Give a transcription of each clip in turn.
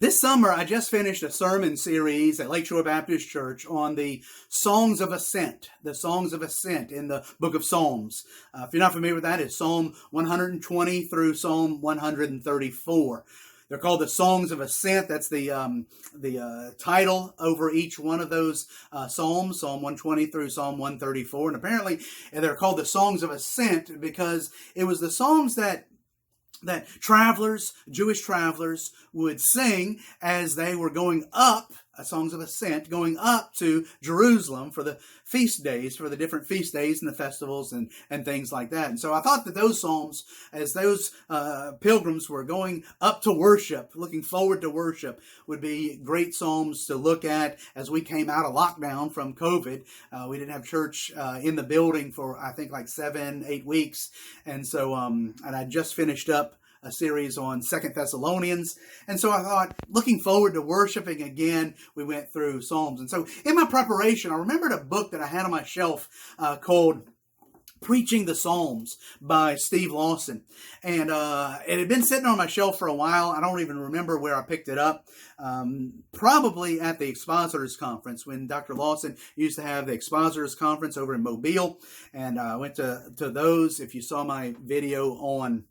This summer, I just finished a sermon series at Lakeshore Baptist Church on the Songs of Ascent, the Songs of Ascent in the book of Psalms. If you're not familiar with that, it's Psalm 120 through Psalm 134. They're called the Songs of Ascent. That's the title over each one of those Psalms, Psalm 120 through Psalm 134. And apparently they're called the Songs of Ascent because it was the Psalms that travelers, Jewish travelers, would sing as they were going up, songs of ascent, going up to Jerusalem for the feast days, for the different feast days and the festivals and things like that. And so I thought that those psalms, as those pilgrims were going up to worship, looking forward to worship, would be great psalms to look at as we came out of lockdown from COVID. We didn't have church in the building for, I think, like 7-8 weeks. And so, and I just finished up a series on 2 Thessalonians. And so I thought, looking forward to worshiping again, we went through Psalms. And so in my preparation, I remembered a book that I had on my shelf called Preaching the Psalms by Steve Lawson. And it had been sitting on my shelf for a while. I don't even remember where I picked it up. Probably at the Expositors Conference when Dr. Lawson used to have the Expositors Conference over in Mobile. And I went to those. If you saw my video on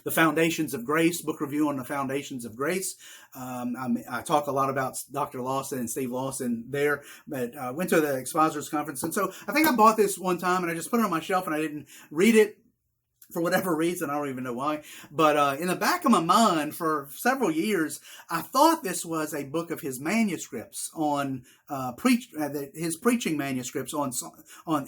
the Foundations of Grace, book review on the Foundations of Grace. I talk a lot about Dr. Lawson and Steve Lawson there, but I went to the Expositors Conference. And so I think I bought this one time and I just put it on my shelf and I didn't read it for whatever reason. I don't even know why. But in the back of my mind for several years, I thought this was a book of his manuscripts on his preaching manuscripts on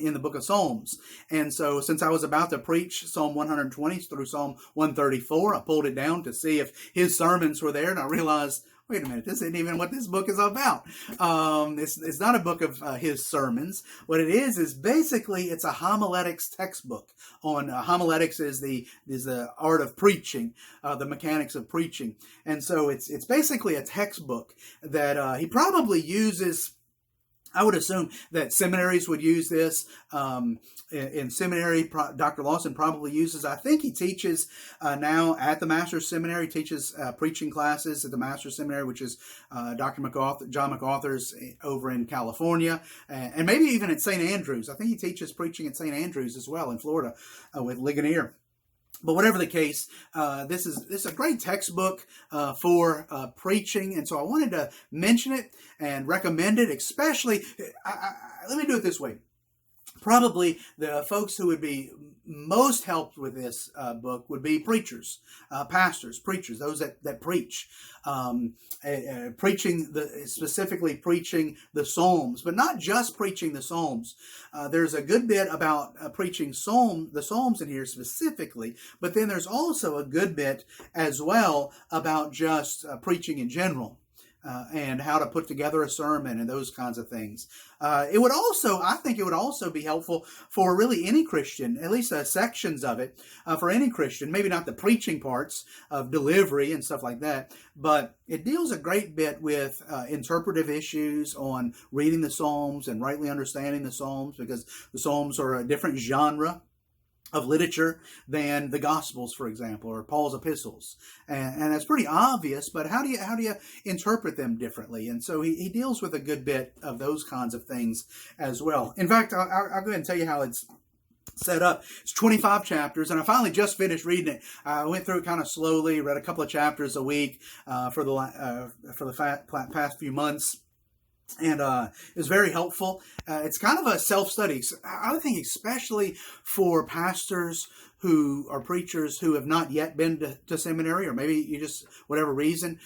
in the book of Psalms. And so since I was about to preach Psalm 120 through Psalm 134, I pulled it down to see if his sermons were there, and I realized, wait a minute, this isn't even what this book is about. It's not a book of his sermons. What it is basically it's a homiletics textbook on homiletics is the art of preaching, the mechanics of preaching. And so it's basically a textbook that he probably uses. I would assume that seminaries would use this. In seminary, Dr. Lawson probably uses, I think he teaches now at the Master's Seminary, teaches preaching classes at the Master's Seminary, which is John MacArthur's over in California, and maybe even at St. Andrews. I think he teaches preaching at St. Andrews as well in Florida with Ligonier. But whatever the case, this is a great textbook for preaching, and so I wanted to mention it and recommend it, especially, let me do it this way. Probably the folks who would be most helped with this book would be preachers, pastors, preachers, those that preach, specifically preaching the Psalms, but not just preaching the Psalms. There's a good bit about preaching the Psalms in here specifically, but then there's also a good bit as well about just preaching in general. And how to put together a sermon and those kinds of things. I think it would also be helpful for really any Christian, at least sections of it, for any Christian, maybe not the preaching parts of delivery and stuff like that, but it deals a great bit with interpretive issues on reading the Psalms and rightly understanding the Psalms, because the Psalms are a different genre of literature than the Gospels, for example, or Paul's epistles, and that's pretty obvious. But how do you interpret them differently? And so he deals with a good bit of those kinds of things as well. In fact, I'll go ahead and tell you how it's set up. It's 25 chapters, and I finally just finished reading it. I went through it kind of slowly, read a couple of chapters a week for the past few months. And it was very helpful. It's kind of a self-study. I would think especially for pastors who are preachers who have not yet been to seminary, or maybe you just, whatever reason,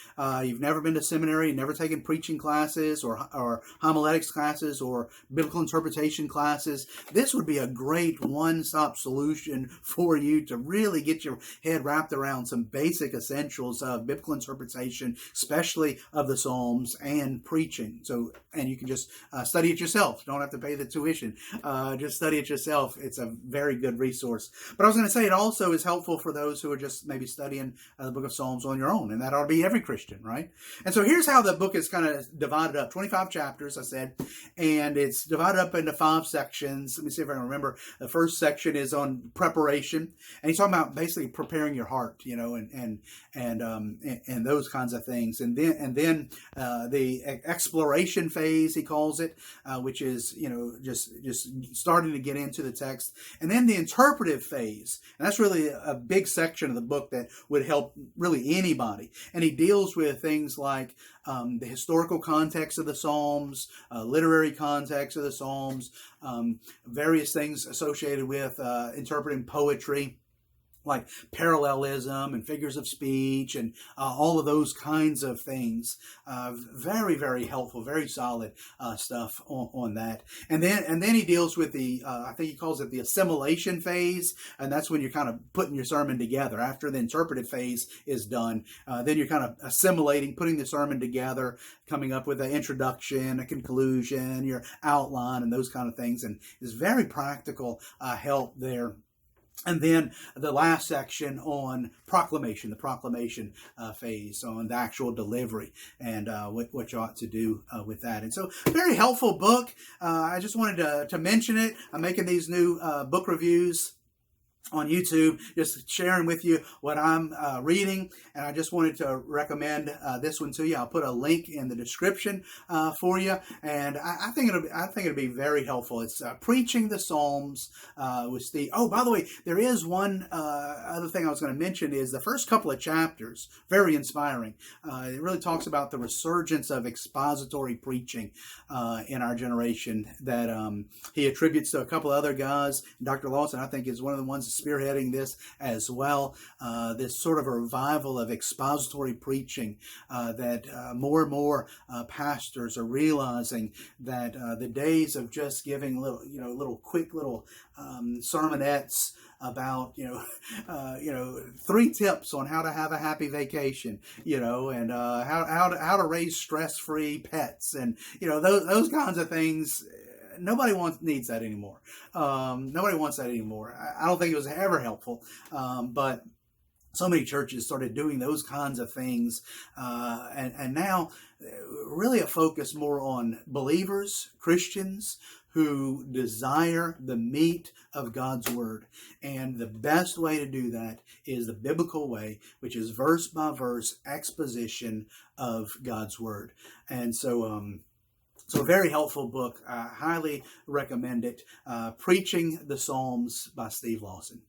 you've never been to seminary, never taken preaching classes or homiletics classes or biblical interpretation classes. This would be a great one-stop solution for you to really get your head wrapped around some basic essentials of biblical interpretation, especially of the Psalms and preaching. So, and you can just study it yourself. Don't have to pay the tuition. Just study it yourself. It's a very good resource. But I was going to say it also is helpful for those who are just maybe studying the book of Psalms on your own, and that ought to be every Christian, right? And so here's how the book is kind of divided up. 25 chapters, I said, and it's divided up into 5 sections. Let me see if I can remember. The first section is on preparation, and he's talking about basically preparing your heart, and those kinds of things. And then the exploration phase, he calls it, which is just starting to get into the text, and then the interpretive phase, and that's really a big section of the book that would help really anybody. And he deals with things like the historical context of the Psalms, literary context of the Psalms, various things associated with interpreting poetry, like parallelism and figures of speech and all of those kinds of things. Very, very helpful, very solid stuff on that. And then he deals with the, I think he calls it the assimilation phase, and that's when you're kind of putting your sermon together. After the interpretive phase is done, then you're kind of assimilating, putting the sermon together, coming up with an introduction, a conclusion, your outline, and those kind of things. And it's very practical help there. And then the last section on proclamation, the proclamation phase, on the actual delivery and what you ought to do with that. And so, very helpful book. I just wanted to mention it. I'm making these new book reviews on YouTube, just sharing with you what I'm reading, and I just wanted to recommend this one to you. I'll put a link in the description for you, and I think it'll be very helpful. It's Preaching the Psalms with Steve. Oh, by the way, there is one other thing I was going to mention is the first couple of chapters, very inspiring. It really talks about the resurgence of expository preaching in our generation that he attributes to a couple of other guys. Dr. Lawson, I think, is one of the ones spearheading this as well. This sort of a revival of expository preaching that more and more pastors are realizing that the days of just giving quick little sermonettes about 3 tips on how to have a happy vacation, and how to raise stress-free pets, and those kinds of things. Nobody needs that anymore. Nobody wants that anymore. I don't think it was ever helpful, but so many churches started doing those kinds of things, and now really a focus more on believers, Christians, who desire the meat of God's Word. And the best way to do that is the biblical way, which is verse by verse exposition of God's Word. And so a very helpful book. I highly recommend it. Preaching the Psalms by Steve Lawson.